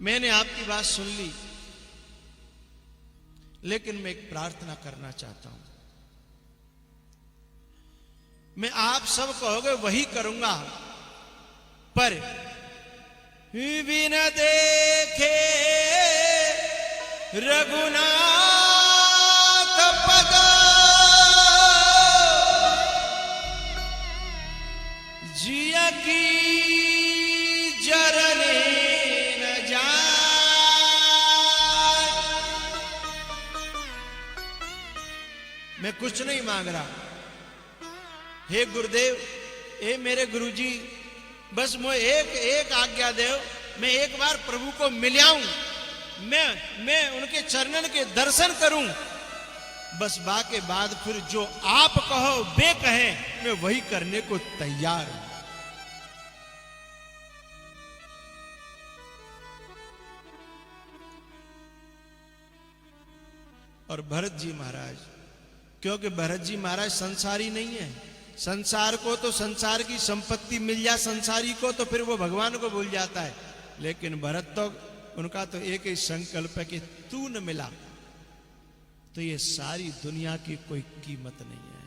मैंने आपकी बात सुन ली, लेकिन मैं एक प्रार्थना करना चाहता हूं। मैं आप सब कहोगे वही करूंगा, पर बिना देखे रघुनाथ पद जिया की जरने न जाए। मैं कुछ नहीं मांग रहा, हे गुरुदेव, हे मेरे गुरुजी, बस मुझे एक आज्ञा दो, मैं एक बार प्रभु को मिल आऊं, मैं उनके चरणन के दर्शन करूं, बस बाके बाद फिर जो आप कहो वे कहें, मैं वही करने को तैयार हूं। और भरत जी महाराज, क्योंकि भरत जी महाराज संसारी नहीं है, संसार को तो संसार की संपत्ति मिल जाए संसारी को तो फिर वो भगवान को भूल जाता है, लेकिन भरत तो उनका तो एक ही संकल्प है कि तू न मिला तो ये सारी दुनिया की कोई कीमत नहीं है।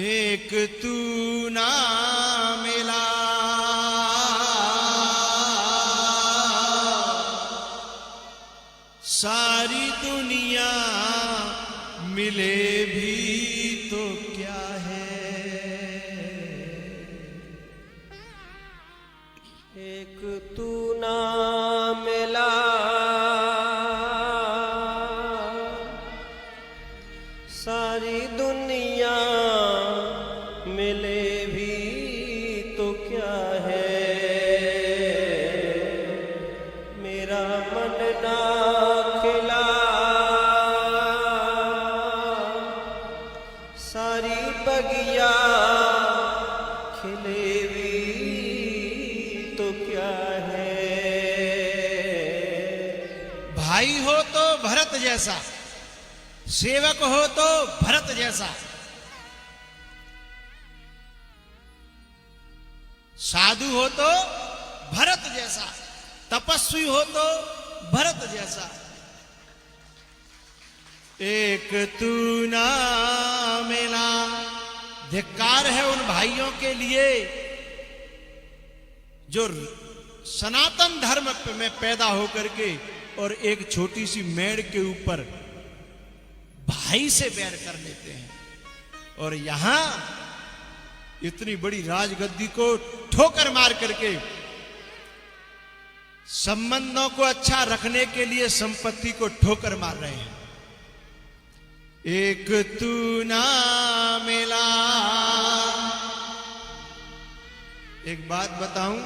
एक तू ना मिला सारी दुनिया मिले भी तो क्या है। एक तू ना मिला सारी दुनिया मिले भी तो क्या है। मेरा मन ना खिला सारी बगिया खिले भी तो क्या है। भाई हो तो भरत जैसा, सेवक हो तो भरत जैसा, साधु हो तो भरत जैसा, तपस्वी हो तो भरत जैसा। एक तू ना मिला। धिक्कार है उन भाइयों के लिए जो सनातन धर्म में पैदा होकर के और एक छोटी सी मेड़ के ऊपर भाई से बैर कर लेते हैं, और यहां इतनी बड़ी राजगद्दी को ठोकर मार करके संबंधों को अच्छा रखने के लिए संपत्ति को ठोकर मार रहे हैं। एक तू ना मिला। एक बात बताऊं,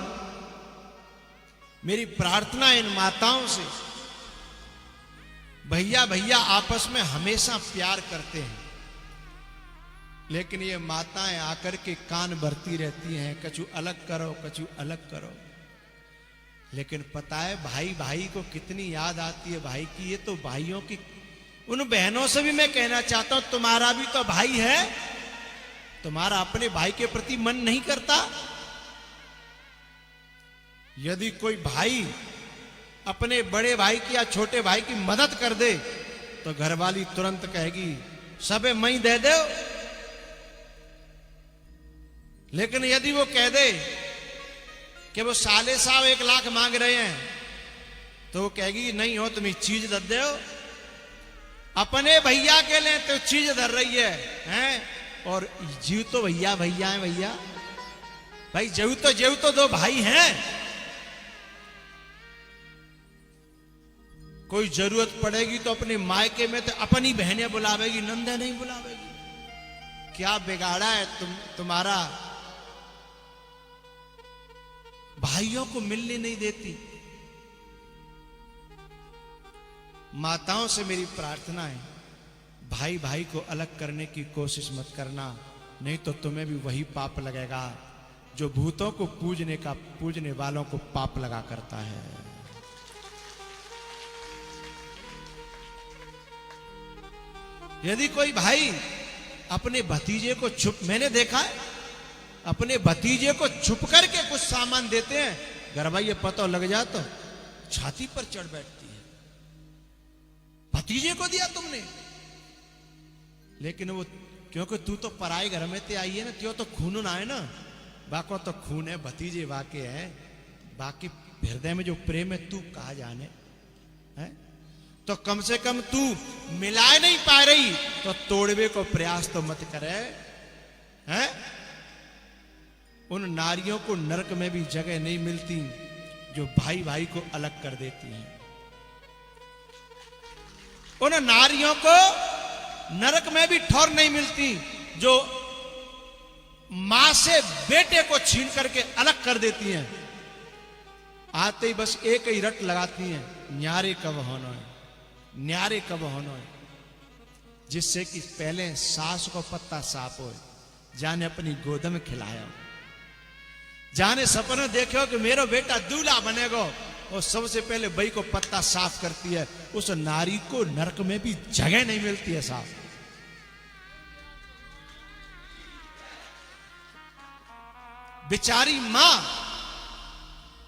मेरी प्रार्थना इन माताओं से, भैया भैया आपस में हमेशा प्यार करते हैं, लेकिन ये माताएं आकर के कान भरती रहती हैं, कछु अलग करो कछु अलग करो। लेकिन पता है भाई भाई को कितनी याद आती है भाई की। ये तो भाइयों की, उन बहनों से भी मैं कहना चाहता हूं, तुम्हारा भी तो भाई है, तुम्हारा अपने भाई के प्रति मन नहीं करता? यदि कोई भाई अपने बड़े भाई की या छोटे भाई की मदद कर दे तो घरवाली तुरंत कहेगी सबे मई दे दो। लेकिन यदि वो कह दे कि वो साले साहब 1 लाख मांग रहे हैं, तो वो कहेगी नहीं हो तुम चीज दे दो। अपने भैया के लिए तो चीज धर रही है और जीव तो भैया भैया है। भैया भाई जीव तो दो भाई हैं। कोई जरूरत पड़ेगी तो अपने मायके में तो अपनी बहनें बुलावेगी, नंदे नहीं बुलावेगी। क्या बिगाड़ा है तुम्हारा? भाइयों को मिलने नहीं देती। माताओं से मेरी प्रार्थना है, भाई भाई को अलग करने की कोशिश मत करना, नहीं तो तुम्हें भी वही पाप लगेगा जो भूतों को पूजने वालों को पाप लगा करता है। यदि कोई भाई अपने भतीजे को मैंने देखा है, अपने भतीजे को छुप करके कुछ सामान देते हैं गरबा ये पता लग जा तो छाती पर चढ़ बैठती है, भतीजे को दिया तुमने। लेकिन वो क्योंकि तू तो पराए घर में ते आई है ना, त्यो तो खून ना है ना, बाको तो खून है, भतीजे वाके है, बाकी हृदय में जो प्रेम है तू कहा जाने है। तो कम से कम तू मिला नहीं पा रही तो तोड़वे को प्रयास तो मत करे हैं। उन नारियों को नरक में भी जगह नहीं मिलती जो भाई भाई को अलग कर देती हैं। उन नारियों को नरक में भी ठौर नहीं मिलती जो मां से बेटे को छीन करके अलग कर देती हैं। आते ही बस एक ही रट लगाती हैं, न्यारे कब होना है, न्यारे कब होना है, जिससे कि पहले सास को पत्ता साफ हो, जाने अपनी गोद में खिलाया, जाने सपने देखो कि मेरा बेटा दूल्हा बनेगा, और सबसे पहले बई को पत्ता साफ करती है। उस नारी को नरक में भी जगह नहीं मिलती है साफ। बेचारी मां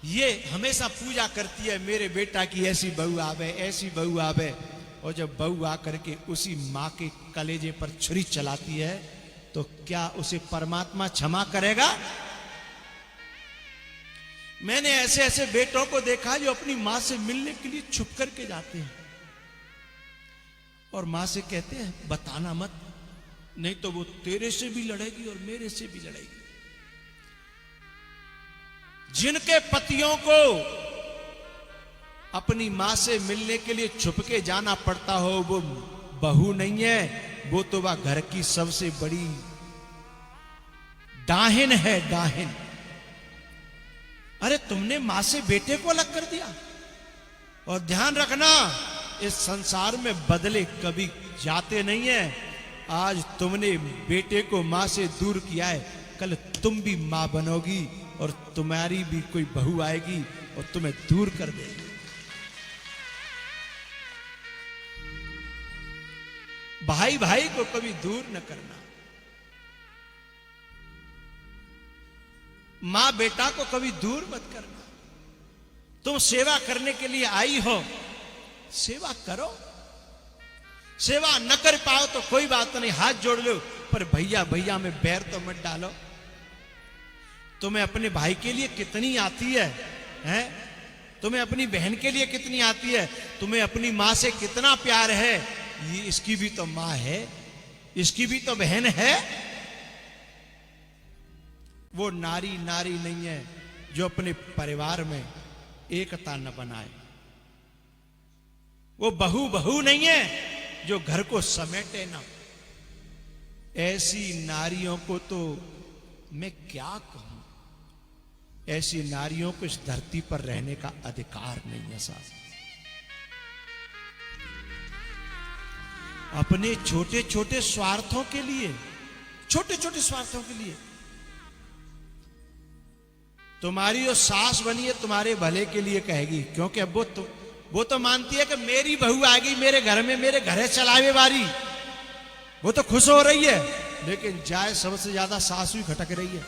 ये हमेशा पूजा करती है, मेरे बेटा की ऐसी बहू आवे, ऐसी बहू आवे, और जब बहू आकर के उसी मां के कलेजे पर छुरी चलाती है तो क्या उसे परमात्मा क्षमा करेगा? मैंने ऐसे ऐसे बेटों को देखा जो अपनी मां से मिलने के लिए छुप करके जाते हैं और मां से कहते हैं बताना मत, नहीं तो वो तेरे से भी लड़ेगी और मेरे से भी लड़ेगी। जिनके पतियों को अपनी मां से मिलने के लिए छुप के जाना पड़ता हो, वो बहू नहीं है, वो तो वह घर की सबसे बड़ी डाहिन है, डाहिन। अरे तुमने मां से बेटे को अलग कर दिया। और ध्यान रखना, इस संसार में बदले कभी जाते नहीं है। आज तुमने बेटे को मां से दूर किया है, कल तुम भी मां बनोगी और तुम्हारी भी कोई बहू आएगी और तुम्हें दूर कर देगी। भाई भाई को कभी दूर न करना, मां बेटा को कभी दूर मत करना। तुम सेवा करने के लिए आई हो, सेवा करो। सेवा न कर पाओ तो कोई बात नहीं, हाथ जोड़ लो, पर भैया भैया में बैर तो मत डालो। तुम्हें अपने भाई के लिए कितनी आती है, हैं? तुम्हें अपनी बहन के लिए कितनी आती है, तुम्हें अपनी मां से कितना प्यार है। ये इसकी भी तो मां है, इसकी भी तो बहन है। वो नारी नारी नहीं है जो अपने परिवार में एकता न बनाए। वो बहू बहू नहीं है जो घर को समेटे ना। ऐसी नारियों को तो मैं क्या कहूं, ऐसी नारियों को इस धरती पर रहने का अधिकार नहीं है साहब। अपने छोटे छोटे स्वार्थों के लिए, छोटे छोटे स्वार्थों के लिए तुम्हारी जो सास बनी है तुम्हारे भले के लिए कहेगी, क्योंकि अब वो तो मानती है कि मेरी बहू आ गई मेरे घर में, मेरे घरे चलावे वाली, वो तो खुश हो रही है। लेकिन जाए सबसे ज्यादा सास ही खटक रही है,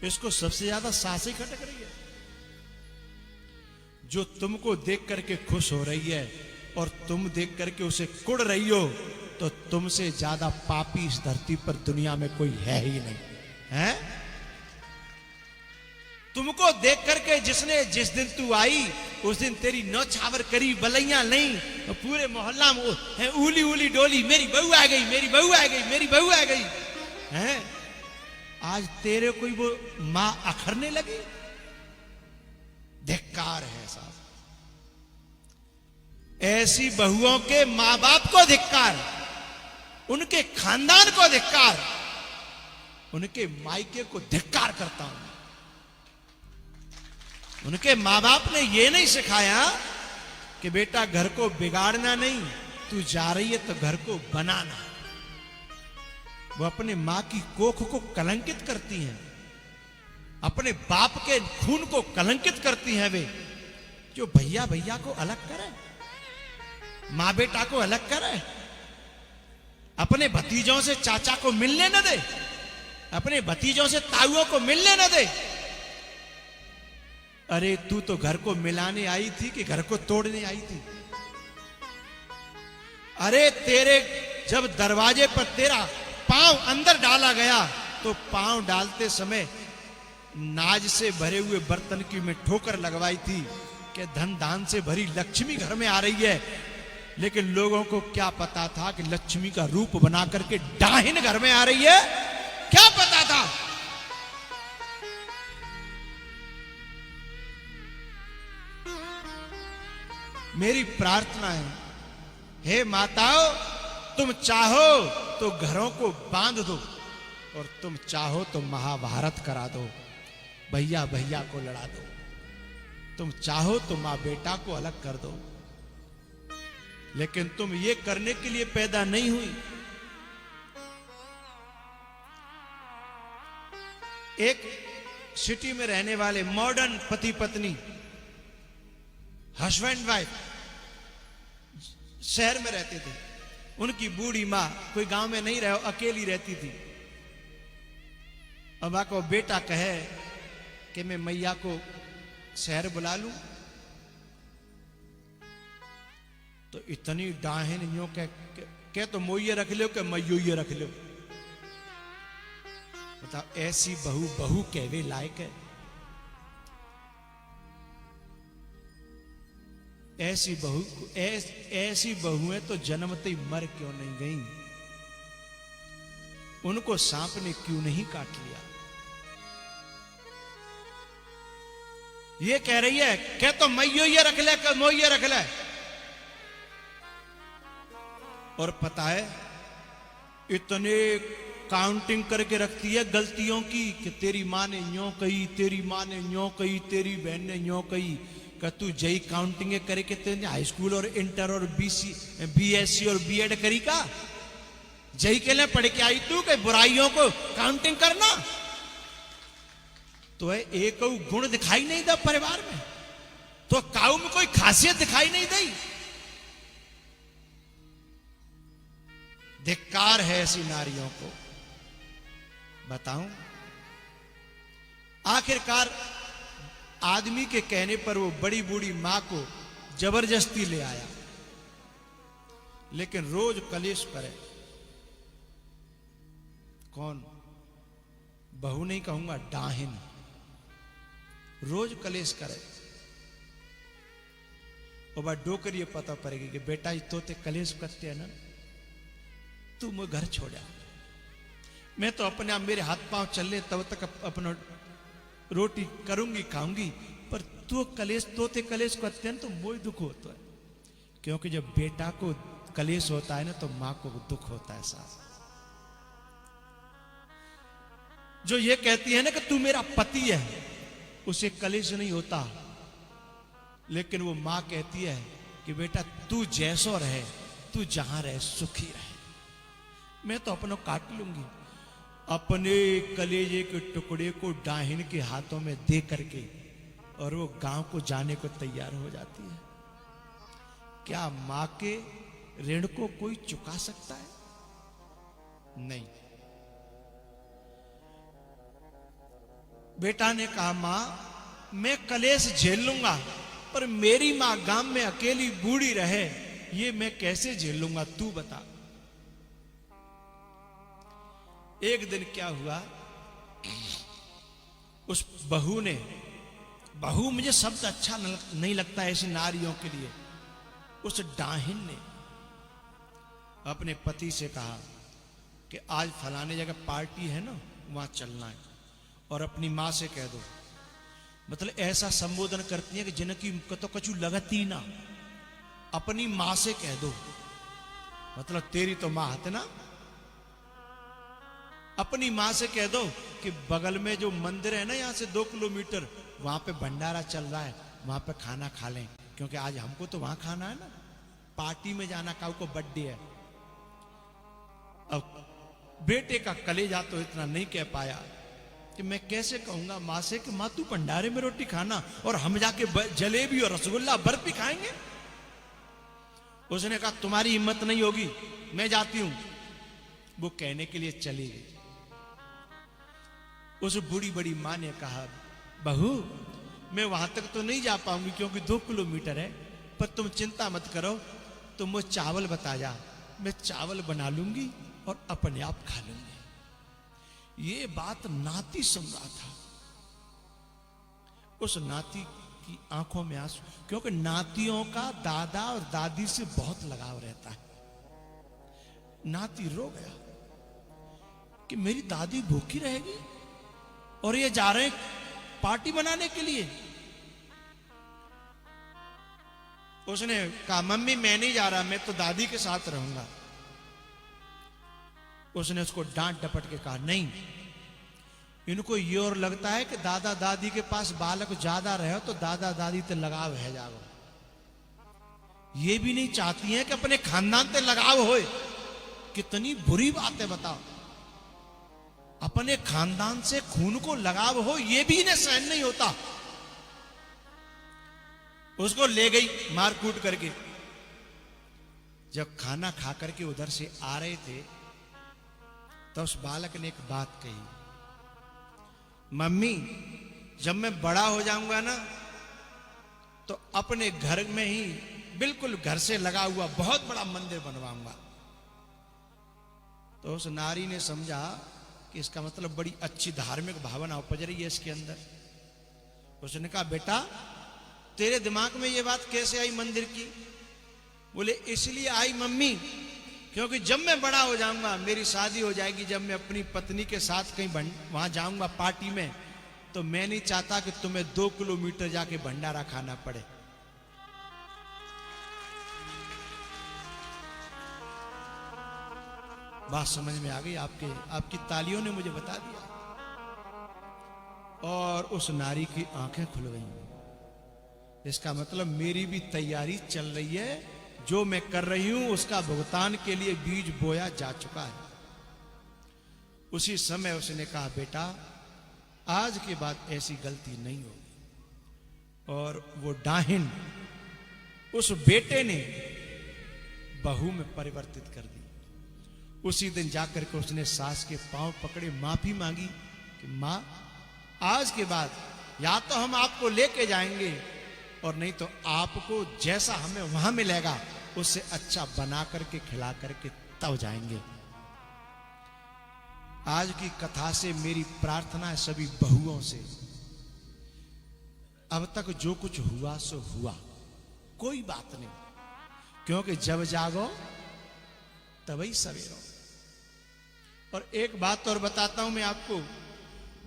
इसको सबसे ज्यादा सास ही खटक रही है। जो तुमको देख करके खुश हो रही है और तुम देख करके उसे कुड़ रही हो, तो तुमसे ज्यादा पापी इस धरती पर दुनिया में कोई है ही नहीं है। तुमको देख करके जिस दिन तू आई उस दिन तेरी नौछावर करी बलैया नहीं, तो पूरे मोहल्ला में है उली उली डोली, मेरी बहू आ गई, मेरी बहू आ गई, मेरी बहू आ गई है। आज तेरे कोई वो मां अखरने लगी, धिक्कार है साहब। ऐसी बहुओं के मां बाप को धिक्कार, उनके खानदान को धिक्कार, उनके मायके को धिक्कार करता हूं। उनके मां बाप ने यह नहीं सिखाया कि बेटा घर को बिगाड़ना नहीं, तू जा रही है तो घर को बनाना। वो अपने मां की कोख को कलंकित करती हैं, अपने बाप के खून को कलंकित करती हैं। वे जो भैया भैया को अलग करे, मां बेटा को अलग करे, अपने भतीजों से चाचा को मिलने न दे, अपने भतीजों से ताऊओं को मिलने न दे। अरे तू तो घर को मिलाने आई थी कि घर को तोड़ने आई थी? अरे तेरे जब दरवाजे पर तेरा पांव अंदर डाला गया तो पांव डालते समय नाज से भरे हुए बर्तन की मैं ठोकर लगवाई थी कि धन दान से भरी लक्ष्मी घर में आ रही है। लेकिन लोगों को क्या पता था कि लक्ष्मी का रूप बना करके डाहिन घर में आ रही है? क्या पता था? मेरी प्रार्थना है, हे माताओं, तुम चाहो तो घरों को बांध दो और तुम चाहो तो महाभारत करा दो, भैया भैया को लड़ा दो। तुम चाहो तो मां बेटा को अलग कर दो, लेकिन तुम ये करने के लिए पैदा नहीं हुई। एक सिटी में रहने वाले मॉडर्न पति पत्नी, हस्बैंड वाइफ शहर में रहते थे। उनकी बूढ़ी मां कोई गांव में नहीं रहे, अकेली रहती थी। अब को बेटा कहे कि मैं मैया को शहर बुला लूं, तो इतनी डाहिन यूं कह तो मोइये रख लो कि मैयो ये रख लो। बताओ, ऐसी बहू बहू कहवे लायक है? ऐसी बहुएं तो जन्मते ही मर क्यों नहीं गई? उनको सांप ने क्यों नहीं काट लिया? ये कह रही है क्या तो मैयो ये रख ले, मोइये रख ले। और पता है इतने काउंटिंग करके रखती है गलतियों की कि तेरी माँ ने यूं कही, तेरी माँ ने यूं कही, तेरी बहन ने यूं कही। कि तू जई काउंटिंग करे के तेने हाई स्कूल और इंटर और बीएससी और बीएड करी का? जई के लिए पढ़ के आई तू कि बुराइयों को काउंटिंग करना? तो है एक गुण दिखाई नहीं दा परिवार में, तो काऊ में कोई खासियत दिखाई नहीं दी। धिक्कार है ऐसी नारियों को। बताऊं, आखिरकार आदमी के कहने पर वो बड़ी बूढ़ी मां को जबरदस्ती ले आया, लेकिन रोज कलेश करे। कौन? बहू नहीं कहूंगा, डाहिन। रोज कलेश करे और बात डोकर ये पता पड़ेगी कि बेटा तोते कलेश करते हैं ना, तू मुझे घर छोड़ा। मैं तो अपने आप मेरे हाथ पांव चल तब तक अपना रोटी करूंगी खाऊंगी, पर तू कलेश तोते कलेश करते हैं तो मुझे दुख होता है। क्योंकि जब बेटा को कलेश होता है ना तो मां को दुख होता है साहब। जो ये कहती है ना कि तू मेरा पति है, उसे कलेश नहीं होता, लेकिन वो मां कहती है कि बेटा तू जैसो रहे, तू जहां रहे सुखी रहे। मैं तो अपनों काट लूंगी। अपने कलेजे के टुकड़े को डाहिन के हाथों में दे करके और वो गांव को जाने को तैयार हो जाती है। क्या मां के ऋण को कोई चुका सकता है? नहीं। बेटा ने कहा मां मैं कलेश झेल लूंगा, पर मेरी मां गांव में अकेली बूढ़ी रहे ये मैं कैसे झेल लूंगा, तू बता। एक दिन क्या हुआ, उस बहू ने, बहू मुझे शब्द अच्छा नहीं लगता ऐसी नारियों के लिए, उस डाहिन ने अपने पति से कहा कि आज फलाने जगह पार्टी है ना, वहां चलना है, और अपनी मां से कह दो। मतलब ऐसा संबोधन करती है कि जिनकी तो कछु लगती ना, अपनी मां से कह दो। मतलब तेरी तो मां है ना, अपनी मां से कह दो कि बगल में जो मंदिर है ना, यहां से 2 किलोमीटर, वहां पे भंडारा चल रहा है, वहां पे खाना खा लें, क्योंकि आज हमको तो वहां खाना है ना, पार्टी में जाना, काऊ को बर्थडे है। अब बेटे का कलेजा तो इतना नहीं कह पाया कि मैं कैसे कहूंगा मां से कि मां तू भंडारे में रोटी खाना और हम जाके जलेबी और रसगुल्ला बर्फी खाएंगे। उसने कहा तुम्हारी हिम्मत नहीं होगी, मैं जाती हूं। वो कहने के लिए चली गई। उस बूढ़ी बड़ी मां ने कहा बहू मैं वहां तक तो नहीं जा पाऊंगी क्योंकि 2 किलोमीटर है, पर तुम चिंता मत करो, तुम मुझे चावल बता जा, मैं चावल बना लूंगी और अपने आप खा लूंगी। ये बात नाती सुन रहा था। उस नाती की आंखों में आंसू, क्योंकि नातियों का दादा और दादी से बहुत लगाव रहता है। नाती रो गया कि मेरी दादी भूखी रहेगी और ये जा रहे हैं पार्टी बनाने के लिए। उसने कहा मम्मी मैं नहीं जा रहा, मैं तो दादी के साथ रहूंगा। उसने उसको डांट डपट के कहा नहीं, इनको ये और लगता है कि दादा दादी के पास बालक ज्यादा रहे तो दादा दादी ते लगाव है जागो। ये भी नहीं चाहती हैं कि अपने खानदान ते लगाव होए। कितनी बुरी बात है बताओ, अपने खानदान से खून को लगाव हो, ये भी इन्हें सहन नहीं होता। उसको ले गई मार कूट करके। जब खाना खा करके उधर से आ रहे थे तो उस बालक ने एक बात कही, मम्मी जब मैं बड़ा हो जाऊंगा ना तो अपने घर में ही बिल्कुल घर से लगा हुआ बहुत बड़ा मंदिर बनवाऊंगा। तो उस नारी ने समझा कि इसका मतलब बड़ी अच्छी धार्मिक भावना उपज रही है इसके अंदर। उसने कहा बेटा तेरे दिमाग में ये बात कैसे आई मंदिर की? बोले इसलिए आई मम्मी क्योंकि जब मैं बड़ा हो जाऊंगा, मेरी शादी हो जाएगी, जब मैं अपनी पत्नी के साथ कहीं वहां जाऊंगा पार्टी में, तो मैं नहीं चाहता कि तुम्हें 2 किलोमीटर जाके भंडारा खाना पड़े। बात समझ में आ गई आपकी तालियों ने मुझे बता दिया। और उस नारी की आंखें खुल गई। इसका मतलब मेरी भी तैयारी चल रही है, जो मैं कर रही हूं उसका भुगतान के लिए बीज बोया जा चुका है। उसी समय उसने कहा बेटा आज के बाद ऐसी गलती नहीं होगी। और वो डाहिन उस बेटे ने बहू में परिवर्तित कर दी। उसी दिन जाकर के उसने सास के पांव पकड़े, माफी मांगी कि मां आज के बाद या तो हम आपको लेके जाएंगे और नहीं तो आपको जैसा हमें वहां मिलेगा उससे अच्छा बना करके खिला करके तब जाएंगे। आज की कथा से मेरी प्रार्थना है सभी बहुओं से, अब तक जो कुछ हुआ सो हुआ, कोई बात नहीं, क्योंकि जब जागो तभी सवेरो। और एक बात और बताता हूं मैं आपको,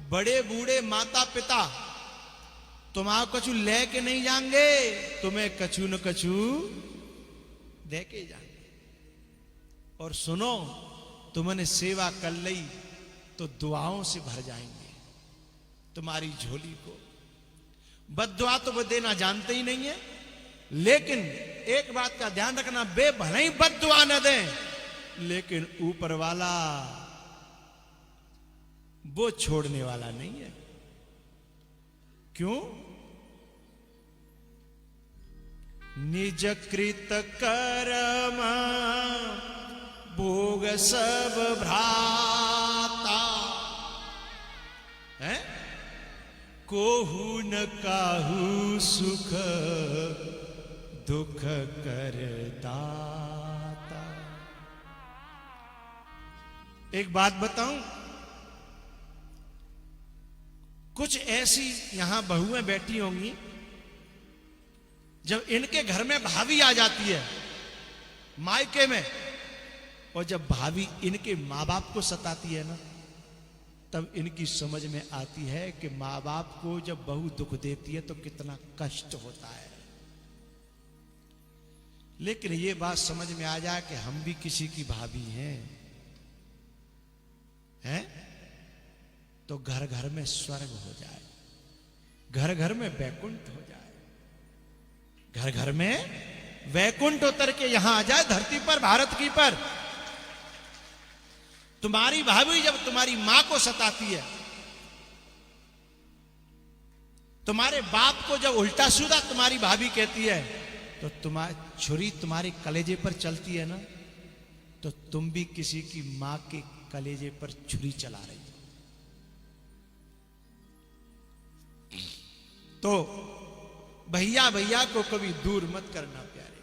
बड़े बूढ़े माता पिता तुम्हारा कछु ले के नहीं जाएंगे, तुम्हें कछु न कछु दे के जाएंगे। और सुनो, तुमने सेवा कर ली तो दुआओं से भर जाएंगे तुम्हारी झोली को। बद्दुआ तो वो देना जानते ही नहीं है, लेकिन एक बात का ध्यान रखना, बे भले ही बद्दुआ न दें, लेकिन ऊपर वाला वो छोड़ने वाला नहीं है। क्यों? निज कृत कर्म भोग सब भ्राता है, कोहू न काहू सुख दुख कर दाता। एक बात बताऊं, कुछ ऐसी यहां बहुएं बैठी होंगी, जब इनके घर में भाभी आ जाती है मायके में, और जब भाभी इनके माँ बाप को सताती है ना, तब इनकी समझ में आती है कि माँ बाप को जब बहू दुख देती है तो कितना कष्ट होता है। लेकिन ये बात समझ में आ जाए कि हम भी किसी की भाभी हैं तो घर घर में स्वर्ग हो जाए, घर घर में वैकुंठ हो जाए, घर घर में वैकुंठ उतर के यहां आ जाए धरती पर, भारत की पर। तुम्हारी भाभी जब तुम्हारी मां को सताती है, तुम्हारे बाप को जब उल्टा सीधा तुम्हारी भाभी कहती है, तो तुम्हारी छुरी तुम्हारे कलेजे पर चलती है ना, तो तुम भी किसी की मां के कलेजे पर छुरी चला रही हो। तो भैया भैया को कभी दूर मत करना प्यारे,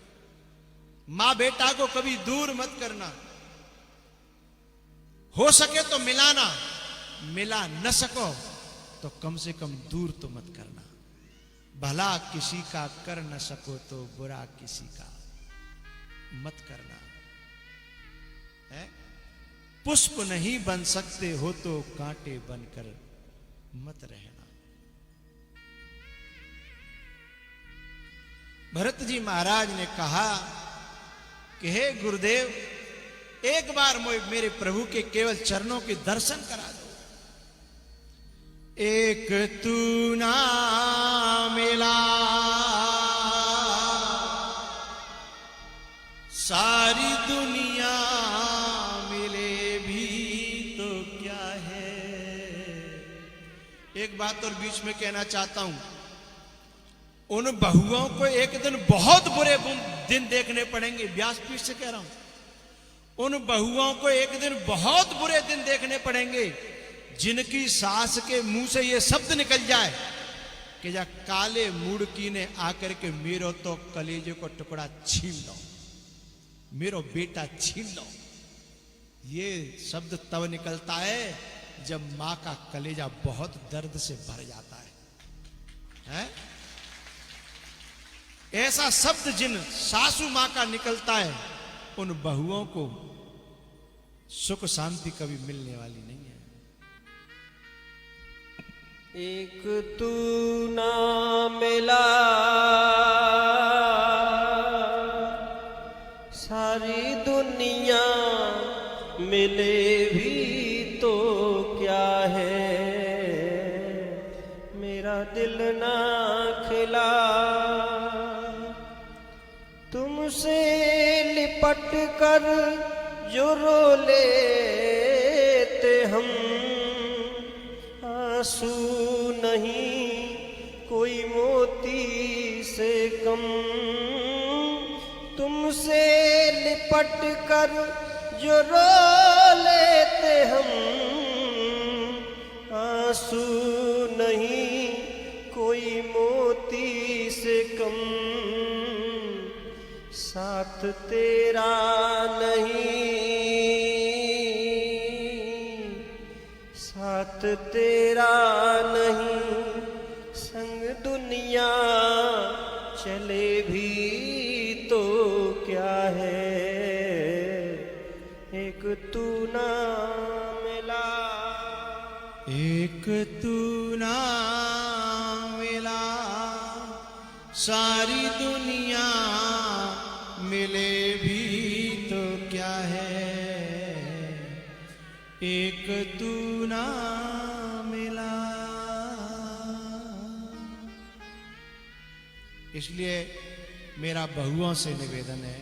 मां बेटा को कभी दूर मत करना। हो सके तो मिलाना, मिला न सको तो कम से कम दूर तो मत करना। भला किसी का कर न सको तो बुरा किसी का मत करना है। पुष्प नहीं बन सकते हो तो कांटे बनकर मत रहना। भरत जी महाराज ने कहा कि हे गुरुदेव, एक बार मेरे प्रभु के केवल चरणों के दर्शन करा दो। एक तू ना मिला सारी दुनिया मिले भी तो क्या है। एक बात और बीच में कहना चाहता हूं, उन बहुओं को एक दिन बहुत बुरे दिन देखने पड़ेंगे। व्यासपीठ से कह रहा हूं, उन बहुओं को एक दिन बहुत बुरे दिन देखने पड़ेंगे जिनकी सास के मुंह से ये शब्द निकल जाए कि जा काले मुड़की ने आकर के मेरो तो कलेजे को टुकड़ा छीन लो, मेरो बेटा छीन लो। ये शब्द तब निकलता है जब मां का कलेजा बहुत दर्द से भर जाता है? ऐसा शब्द जिन सासू मां का निकलता है, उन बहुओं को सुख शांति कभी मिलने वाली नहीं है। एक तू ना मिला सारी दुनिया मिले भी तो क्या है। मेरा दिल ना खिला तुमसे लिपट कर जो रो लेते हम, आंसू नहीं कोई मोती से कम। तुमसे लिपट कर जो रो लेते हम, आंसू नहीं कोई मोती से कम। साथ तेरा नहीं, साथ तेरा नहीं, संग दुनिया चले भी तो क्या है। एक तू ना मिला, एक तू ना मिला सारी दुनिया मिले भी तो क्या है। एक तू ना मिला। इसलिए मेरा बहुओं से निवेदन है,